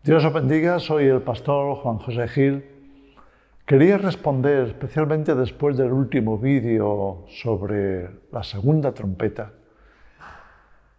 Dios os bendiga, soy el pastor Juan José Gil. Quería responder, especialmente después del último vídeo sobre la segunda trompeta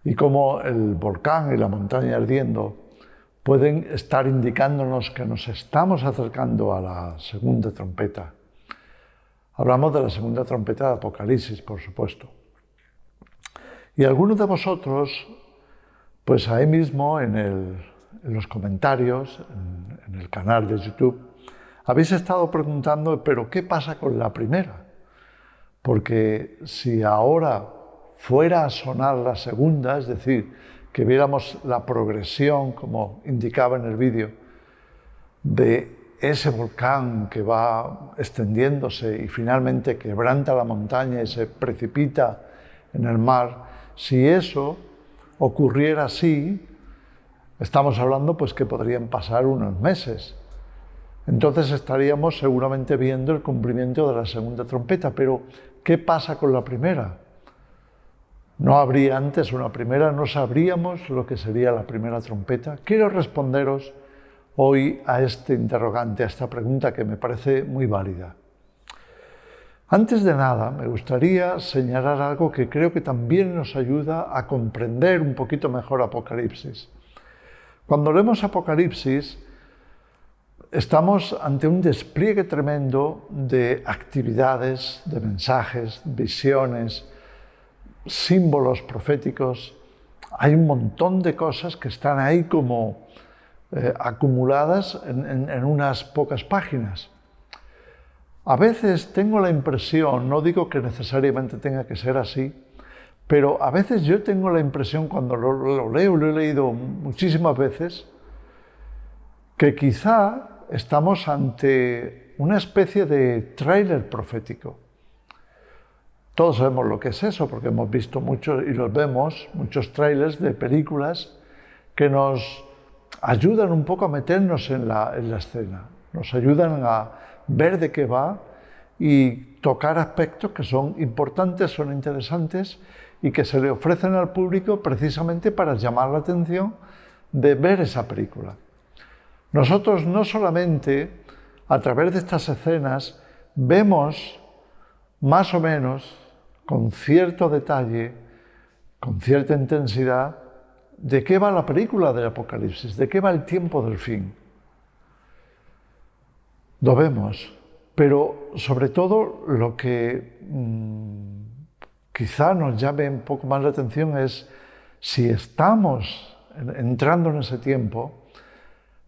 y cómo el volcán y la montaña ardiendo pueden estar indicándonos que nos estamos acercando a la segunda trompeta. Hablamos de la segunda trompeta de Apocalipsis, por supuesto. Y algunos de vosotros, pues ahí mismo en los comentarios, en el canal de YouTube, habéis estado preguntando, ¿pero qué pasa con la primera? Porque si ahora fuera a sonar la segunda, es decir, que viéramos la progresión, como indicaba en el vídeo, de ese volcán que va extendiéndose y finalmente quebranta la montaña y se precipita en el mar, si eso ocurriera así, estamos hablando pues que podrían pasar unos meses. Entonces estaríamos seguramente viendo el cumplimiento de la segunda trompeta. Pero, ¿qué pasa con la primera? ¿No habría antes una primera? ¿No sabríamos lo que sería la primera trompeta? Quiero responderos hoy a este interrogante, a esta pregunta que me parece muy válida. Antes de nada, me gustaría señalar algo que creo que también nos ayuda a comprender un poquito mejor Apocalipsis. Cuando leemos Apocalipsis, estamos ante un despliegue tremendo de actividades, de mensajes, visiones, símbolos proféticos. Hay un montón de cosas que están ahí como acumuladas en unas pocas páginas. A veces tengo la impresión, no digo que necesariamente tenga que ser así, pero a veces yo tengo la impresión cuando lo leo, lo he leído muchísimas veces, que quizá estamos ante una especie de tráiler profético. Todos sabemos lo que es eso, porque hemos visto muchos, y los vemos, muchos trailers de películas que nos ayudan un poco a meternos en la escena, nos ayudan a ver de qué va y tocar aspectos que son importantes, son interesantes y que se le ofrecen al público precisamente para llamar la atención de ver esa película. Nosotros no solamente a través de estas escenas vemos más o menos con cierto detalle, con cierta intensidad, de qué va la película del Apocalipsis, de qué va el tiempo del fin. Lo vemos, pero sobre todo lo que quizá nos llame un poco más la atención es si estamos entrando en ese tiempo,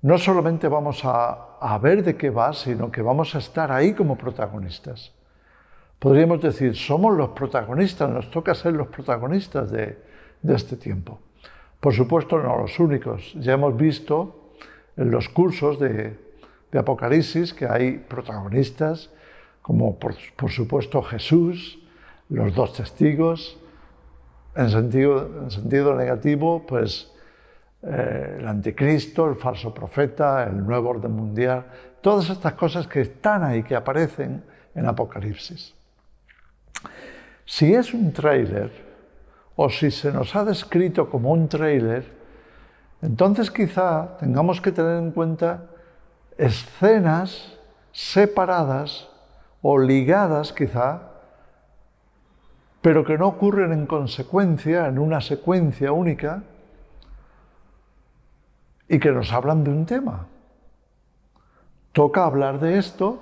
no solamente vamos a ver de qué va, sino que vamos a estar ahí como protagonistas. Podríamos decir, somos los protagonistas, nos toca ser los protagonistas de este tiempo. Por supuesto, no los únicos. Ya hemos visto en los cursos de Apocalipsis que hay protagonistas, como por supuesto Jesús, los dos testigos, en sentido negativo, pues el anticristo, el falso profeta, el nuevo orden mundial, todas estas cosas que están ahí, que aparecen en Apocalipsis. Si es un tráiler, o si se nos ha descrito como un tráiler, entonces quizá tengamos que tener en cuenta escenas separadas o ligadas quizá, pero que no ocurren en consecuencia, en una secuencia única, y que nos hablan de un tema. Toca hablar de esto,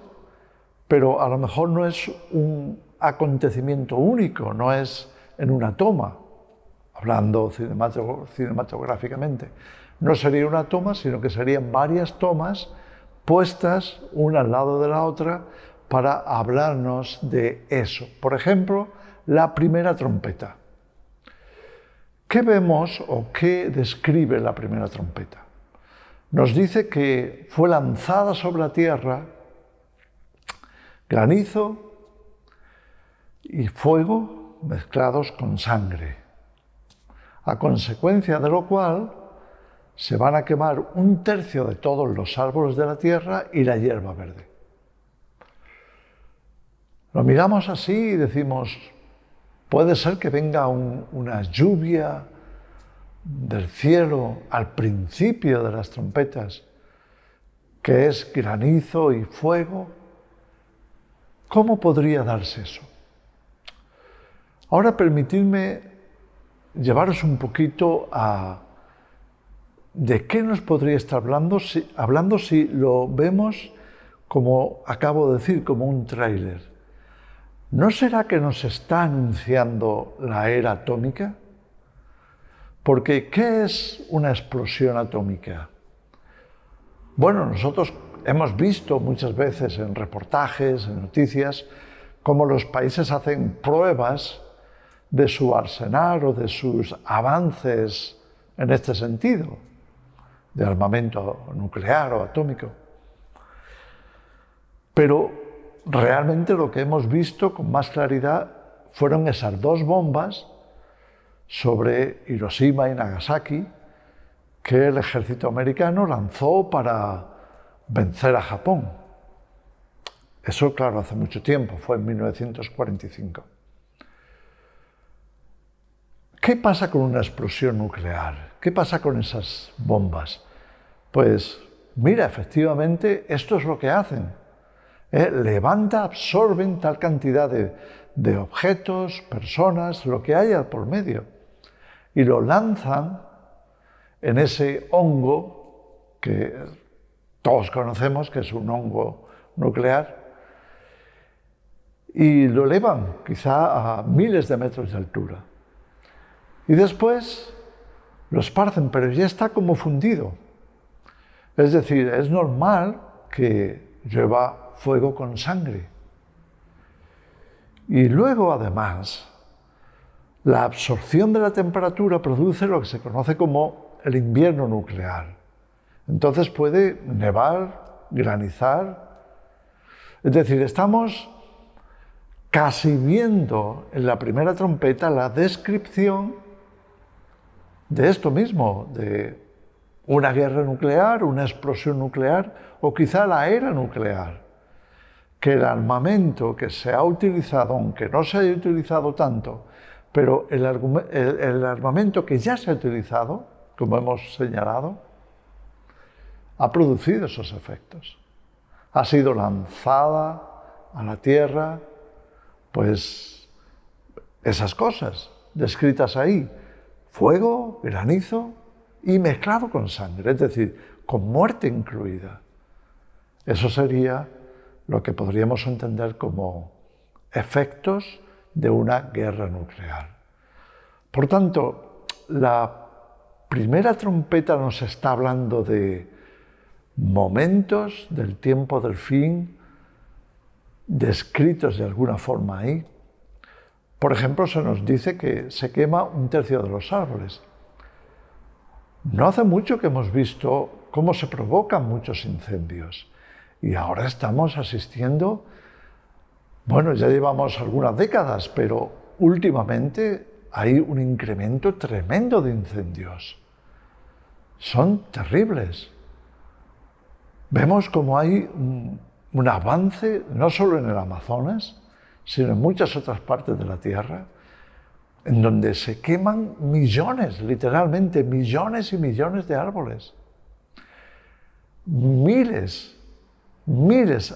pero a lo mejor no es un acontecimiento único, no es en una toma, hablando cinematográficamente. No sería una toma, sino que serían varias tomas puestas una al lado de la otra para hablarnos de eso. Por ejemplo, la primera trompeta. ¿Qué vemos o qué describe la primera trompeta? Nos dice que fue lanzada sobre la tierra granizo y fuego mezclados con sangre, a consecuencia de lo cual se van a quemar 1/3 de todos los árboles de la tierra y la hierba verde. Lo miramos así y decimos, puede ser que venga una lluvia del cielo al principio de las trompetas, que es granizo y fuego, ¿cómo podría darse eso? Ahora permitidme llevaros un poquito a de qué nos podría estar hablando si lo vemos, como acabo de decir, como un tráiler. ¿No será que nos está anunciando la era atómica? Porque, ¿qué es una explosión atómica? Bueno, nosotros hemos visto muchas veces en reportajes, en noticias, cómo los países hacen pruebas de su arsenal o de sus avances en este sentido, de armamento nuclear o atómico. Pero realmente lo que hemos visto con más claridad fueron esas dos bombas sobre Hiroshima y Nagasaki que el ejército americano lanzó para vencer a Japón. Eso, claro, hace mucho tiempo, fue en 1945. ¿Qué pasa con una explosión nuclear? ¿Qué pasa con esas bombas? Pues mira, efectivamente, esto es lo que hacen. Absorben tal cantidad de objetos, personas, lo que haya por medio, y lo lanzan en ese hongo que todos conocemos, que es un hongo nuclear, y lo elevan quizá a miles de metros de altura. Y después lo esparcen, pero ya está como fundido. Es decir, es normal que llueva fuego con sangre. Y luego, además, la absorción de la temperatura produce lo que se conoce como el invierno nuclear. Entonces puede nevar, granizar. Es decir, estamos casi viendo en la primera trompeta la descripción de esto mismo, de una guerra nuclear, una explosión nuclear o quizá la era nuclear. Que el armamento que se ha utilizado, aunque no se haya utilizado tanto, pero el armamento que ya se ha utilizado, como hemos señalado, ha producido esos efectos. Ha sido lanzada a la Tierra, pues, esas cosas descritas ahí. Fuego, granizo y mezclado con sangre, es decir, con muerte incluida. Eso sería lo que podríamos entender como efectos de una guerra nuclear. Por tanto, la primera trompeta nos está hablando de momentos del tiempo del fin, descritos de alguna forma ahí. Por ejemplo, se nos dice que se quema 1/3 de los árboles. No hace mucho que hemos visto cómo se provocan muchos incendios y ahora estamos asistiendo, bueno, ya llevamos algunas décadas, pero últimamente hay un incremento tremendo de incendios. Son terribles. Vemos cómo hay un avance, no solo en el Amazonas, sino en muchas otras partes de la Tierra, en donde se queman millones, literalmente millones y millones de árboles. Miles,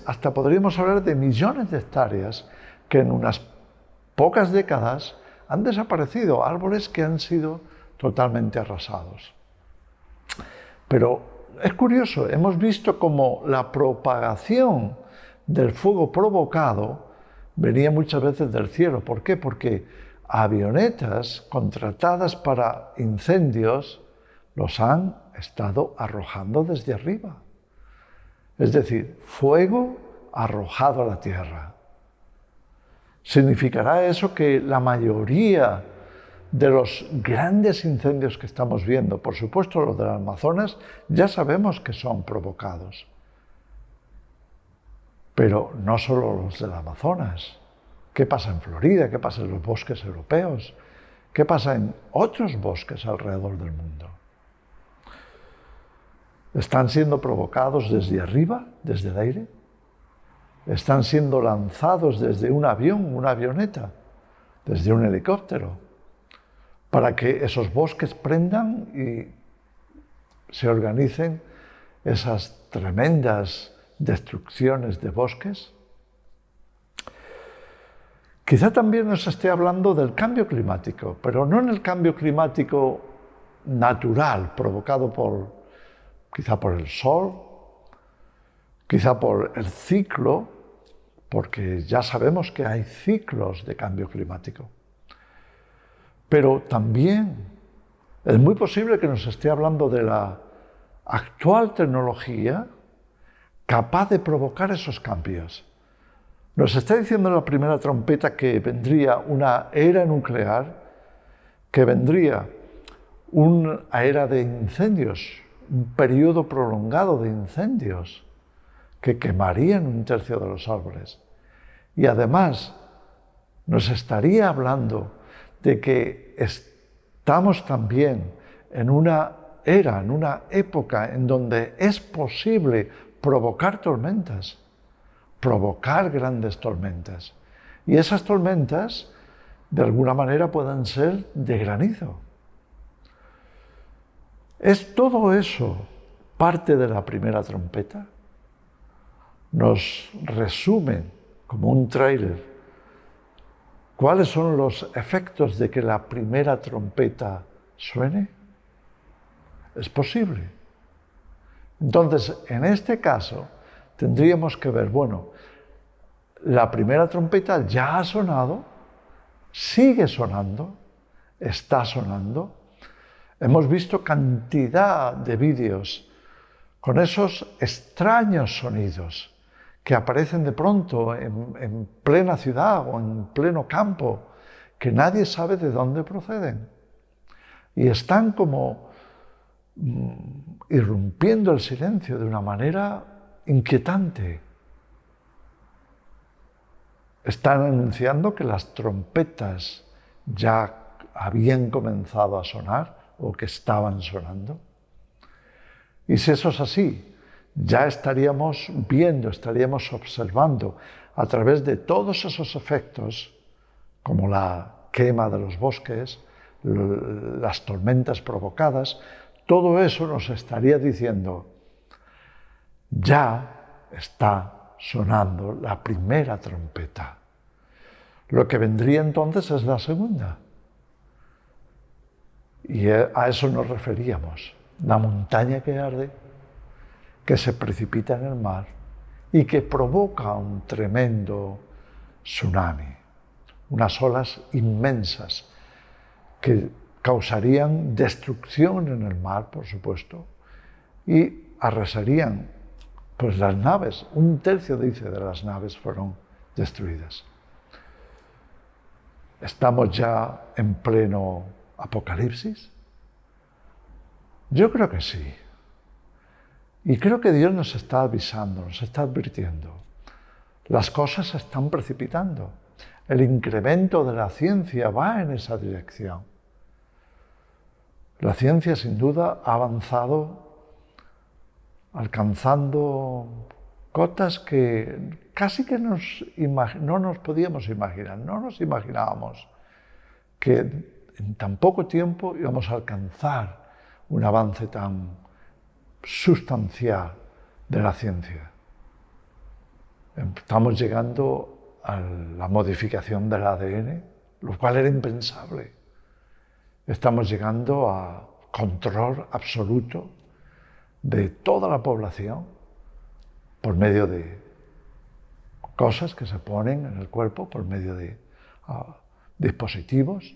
hasta podríamos hablar de millones de hectáreas que en unas pocas décadas han desaparecido, árboles que han sido totalmente arrasados. Pero es curioso, hemos visto cómo la propagación del fuego provocado venía muchas veces del cielo. ¿Por qué? Porque avionetas contratadas para incendios los han estado arrojando desde arriba. Es decir, fuego arrojado a la tierra. ¿Significará eso que la mayoría de los grandes incendios que estamos viendo, por supuesto los del Amazonas, ya sabemos que son provocados? Pero no solo los del Amazonas. ¿Qué pasa en Florida? ¿Qué pasa en los bosques europeos? ¿Qué pasa en otros bosques alrededor del mundo? ¿Están siendo provocados desde arriba, desde el aire? ¿Están siendo lanzados desde un avión, una avioneta, desde un helicóptero? para que esos bosques prendan y se organicen esas tremendas destrucciones de bosques. Quizá también nos esté hablando del cambio climático, pero no en el cambio climático natural, provocado quizá por el sol, quizá por el ciclo, porque ya sabemos que hay ciclos de cambio climático. Pero también es muy posible que nos esté hablando de la actual tecnología capaz de provocar esos cambios. Nos está diciendo en la primera trompeta que vendría una era nuclear, que vendría una era de incendios, un periodo prolongado de incendios que quemarían un tercio de los árboles. Y además nos estaría hablando de que estamos también en una era, en una época en donde es posible provocar tormentas, provocar grandes tormentas. Y esas tormentas, de alguna manera, pueden ser de granizo. ¿Es todo eso parte de la primera trompeta? Nos resume, como un tráiler, cuáles son los efectos de que la primera trompeta suene. ¿Es posible? Entonces, en este caso, tendríamos que ver, bueno, la primera trompeta ya ha sonado, sigue sonando, está sonando. Hemos visto cantidad de vídeos con esos extraños sonidos que aparecen de pronto en plena ciudad o en pleno campo, que nadie sabe de dónde proceden. Y están como irrumpiendo el silencio de una manera inquietante. Están anunciando que las trompetas ya habían comenzado a sonar o que estaban sonando. Y si eso es así, ya estaríamos viendo, estaríamos observando a través de todos esos efectos, como la quema de los bosques, las tormentas provocadas, todo eso nos estaría diciendo, ya está sonando la primera trompeta. Lo que vendría entonces es la segunda. Y a eso nos referíamos. La montaña que arde, que se precipita en el mar y que provoca un tremendo tsunami, unas olas inmensas que causarían destrucción en el mar, por supuesto, y arrasarían pues las naves. Un tercio, dice, de las naves fueron destruidas. ¿Estamos ya en pleno apocalipsis? Yo creo que sí. Y creo que Dios nos está avisando, nos está advirtiendo. Las cosas se están precipitando. El incremento de la ciencia va en esa dirección. La ciencia, sin duda, ha avanzado alcanzando cotas que casi que no nos podíamos imaginar, no nos imaginábamos que en tan poco tiempo íbamos a alcanzar un avance tan sustancial de la ciencia. Estamos llegando a la modificación del ADN, lo cual era impensable. Estamos llegando a control absoluto de toda la población por medio de cosas que se ponen en el cuerpo, por medio de dispositivos.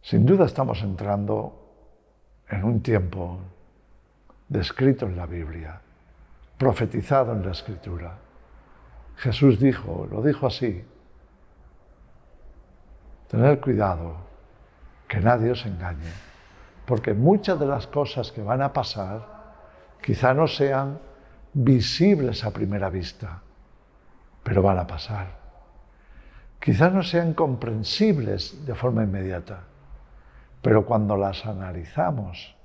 Sin duda estamos entrando en un tiempo descrito en la Biblia, profetizado en la Escritura. Jesús lo dijo así: tened cuidado, que nadie os engañe, porque muchas de las cosas que van a pasar quizá no sean visibles a primera vista, pero van a pasar. Quizá no sean comprensibles de forma inmediata, pero cuando las analizamos,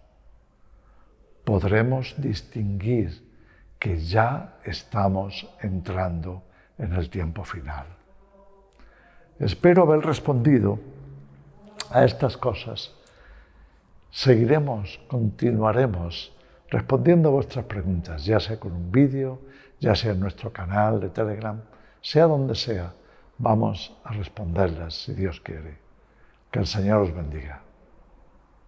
podremos distinguir que ya estamos entrando en el tiempo final. Espero haber respondido a estas cosas. Seguiremos, continuaremos respondiendo a vuestras preguntas, ya sea con un vídeo, ya sea en nuestro canal de Telegram, sea donde sea, vamos a responderlas si Dios quiere. Que el Señor os bendiga.